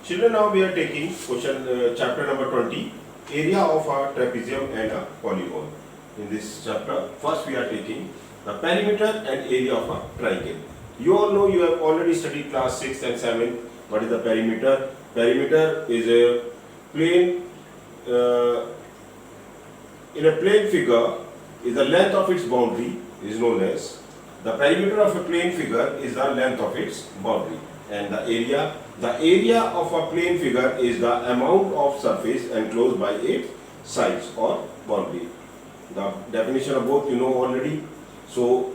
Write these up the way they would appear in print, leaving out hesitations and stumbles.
Children, now we are taking question chapter number 20, area of a trapezium and a polygon. In this chapter, first we are taking the perimeter and area of a triangle. You all know, you have already studied class 6 and 7. What is the perimeter? Perimeter is a plane, in a plane figure, is the length of its boundary is known as, the perimeter of a plane figure is the length of its boundary, and the area of a plane figure is the amount of surface enclosed by its sides or boundary. The definition of both you know already. So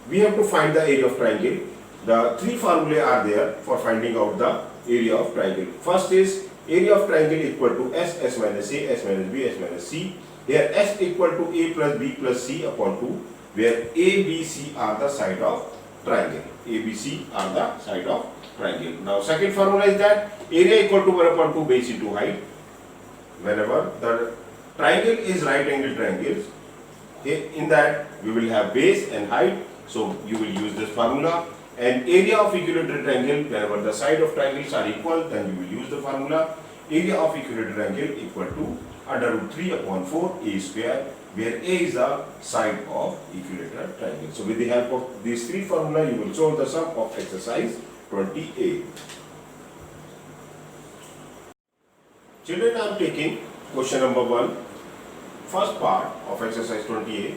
we have to find the area of triangle. The three formulae are there for finding out the area of triangle. First is area of triangle equal to S minus A, S minus B, S minus C. Here S equal to A plus B plus C upon 2, where A, B, C are the side of triangle. A, B, C are the side of triangle. Now second formula is that area equal to 1 upon 2 base into height. Whenever the triangle is right angle triangles, in that we will have base and height, so you will use this formula. And area of equilateral triangle, whenever the side of triangles are equal, then you will use the formula. Area of equilateral triangle equal to under root 3 upon 4 A square, where A is the side of equilateral triangle. So with the help of these three formula, you will solve the sum of exercise 20A. Children, I am taking question number 1, first part of exercise 20A.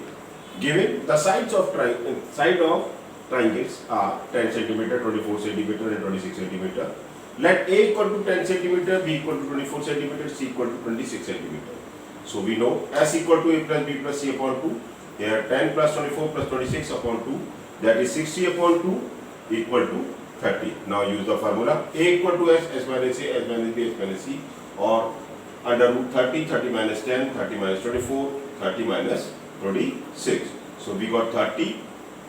Given the sides of triangles are 10 cm, 24 cm and 26 cm. Let A equal to 10 cm, B equal to 24 cm, C equal to 26 cm. So we know S equal to A plus B plus C upon 2. Here 10 plus 24 plus 26 upon 2, that is 60 upon 2 equal to 30. Now use the formula. A equal to S, S minus A, S minus B, S minus C, or under root 30, 30 minus 10, 30 minus 24, 30 minus 26. So we got 30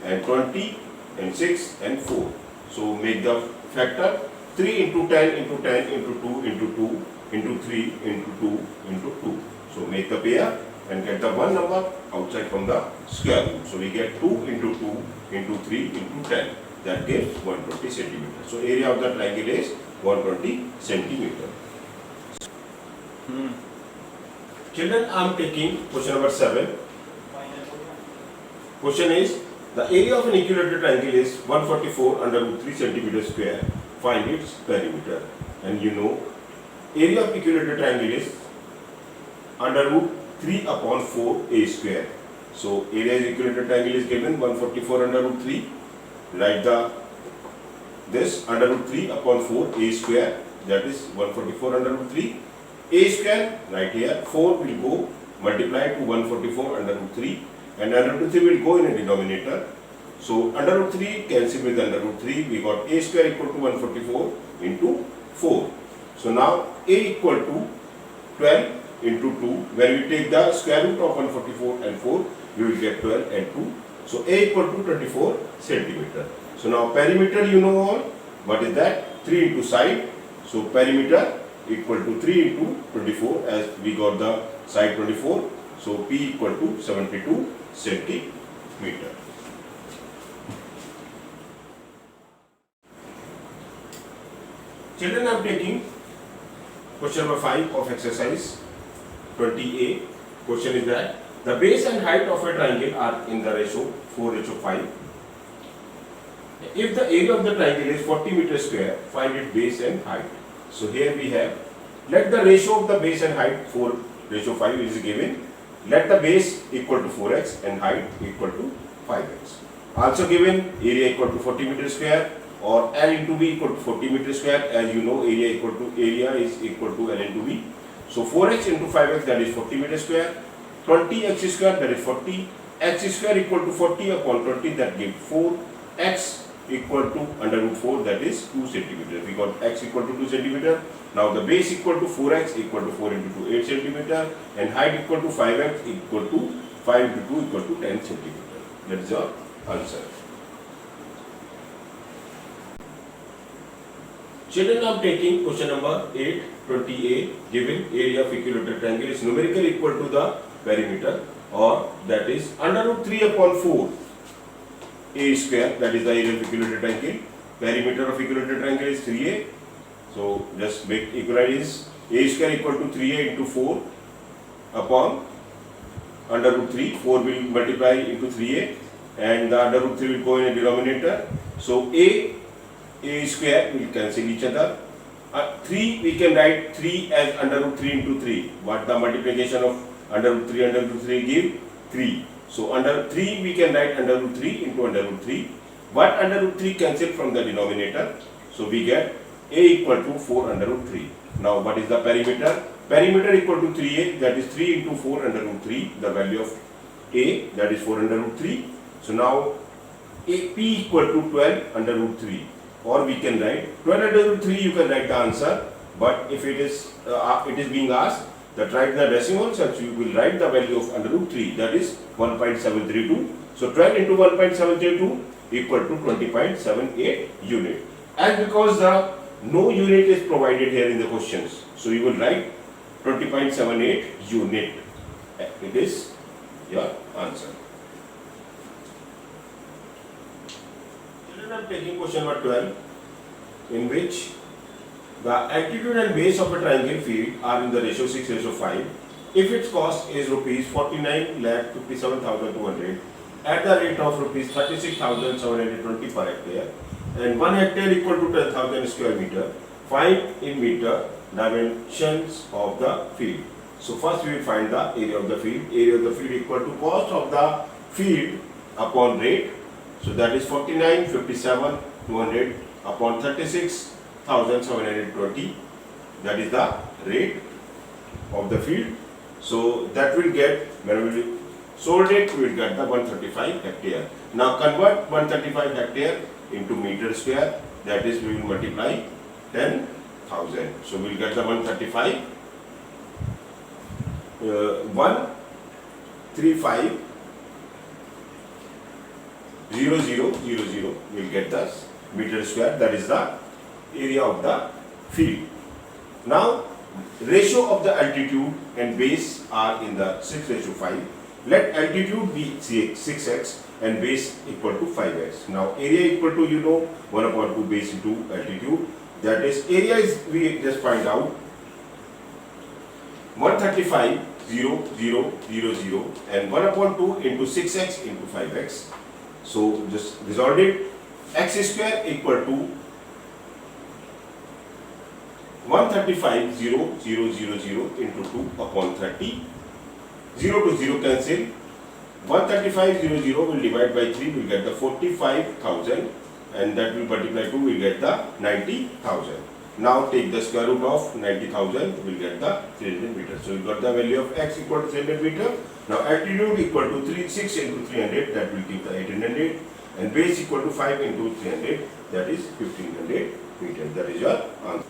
and 20 and 6 and 4. So make the factor 3 into 10 into 10 into 2 into 2 into 3 into 2 into 2. So make the pair and get the one number outside from the square root. So we get 2 into 2 into 3 into 10. That gives 120 centimeter. So area of the triangle is 120 centimeter. Children, I am taking question number 7. Question is, the area of an equilateral triangle is 144 under root 3 centimeter square. Find its perimeter. And you know, area of equilateral triangle is under root 3 upon 4 A square. So area of equilateral triangle is given 144 under root 3. Write this under root 3 upon 4 A square, that is 144 under root 3. A square right here, 4 will go multiply to 144 under root 3, and under root 3 will go in a denominator. So under root 3 cancel with under root 3, we got A square equal to 144 into 4. So now A equal to 12 into 2, where we take the square root of 144 and 4, we will get 12 and 2. So A equal to 24 centimeter. So now perimeter you know all. What is that? 3 into side. So perimeter equal to 3 into 24, as we got the side 24. So P equal to 72 centimeter. Children, I am taking question number 5 of exercise 20A. Question is that the base and height of a triangle are in the ratio 4:5. If the area of the triangle is 40 meters square, find its base and height. So here we have, let the ratio of the base and height 4:5 is given. Let the base equal to 4x and height equal to 5x. Also given area equal to 40 meters square, or L into B equal to 40 meters square. As you know, area is equal to L into B. So 4x into 5x, that is 40 meters square. 20x square, that is 40. X square equal to 40 upon 20, that gives 4. X equal to under root 4, that is 2 centimeter. We got x equal to 2 centimeter. Now the base equal to 4x equal to 4 into 2, 8 centimeter, and height equal to 5x equal to 5 into 2 equal to 10 centimeter. That is your answer. Children, I am taking question number 8, 20A. Given area of equilateral triangle is numerically equal to the perimeter, or that is under root 3 upon 4 A square, that is the area of equilateral triangle. Perimeter of equilateral triangle is 3A. So just make equalize a square equal to 3a into 4 upon under root 3. 4 will multiply into 3a and the under root 3 will go in a denominator. So a square will cancel each other. 3 we can write 3 as under root 3 into 3. What the multiplication of under root 3 give? 3. So under 3 we can write under root 3 into under root 3. But under root 3 cancel from the denominator. So we get a equal to 4 under root 3. Now what is the perimeter? Perimeter equal to 3a, that is 3 into 4 under root 3, the value of a, that is 4 under root 3. So now p equal to 12 under root 3, or we can write 12 under root 3, you can write the answer, but if it is being asked that write the decimal, so you will write the value of under root 3, that is 1.732. So 12 into 1.732 equal to 20.78 unit. And because the no unit is provided here in the questions, so you will write 20.78 unit. It is your answer. Children are taking question number 12, in which the altitude and base of a triangle field are in the ratio 6:5. If its cost is rupees 49,57,200 at the rate of rupees 36,720 per hectare, and 1 hectare equal to 10,000 square meter, find in meter dimensions of the field. So first we will find the area of the field. Area of the field equal to cost of the field upon rate. So that is 49,57,200 upon 36,720. That is the rate of the field. So that will get, when we sold it, we will get the 135 hectare. Now convert 135 hectare into meter square, that is we will multiply 10,000. So we will get the 135, 135 0 0 0 0 we will get the meter square, that is the area of the field. Now ratio of the altitude and base are in the 6:5. Let altitude be 6x and base equal to 5x. Now area equal to 1/2 base into altitude. That is area is, we just find out 135 0 0 0 0 and 1/2 into 6x into 5x. So just resolve it. X square equal to 135 0 0 0 0 into 2 upon 30. 0 to 0 cancel. 135 0 0 will divide by 3, will get the 45,000, and that will multiply 2, will get the 90,000. Now take the square root of 90,000, will get the 300 meters. So you got the value of x equal to 300 meter. Now altitude equal to 6 into 300, that will give the 1800, and base equal to 5 into 300, that is 1500 meters. That is your answer.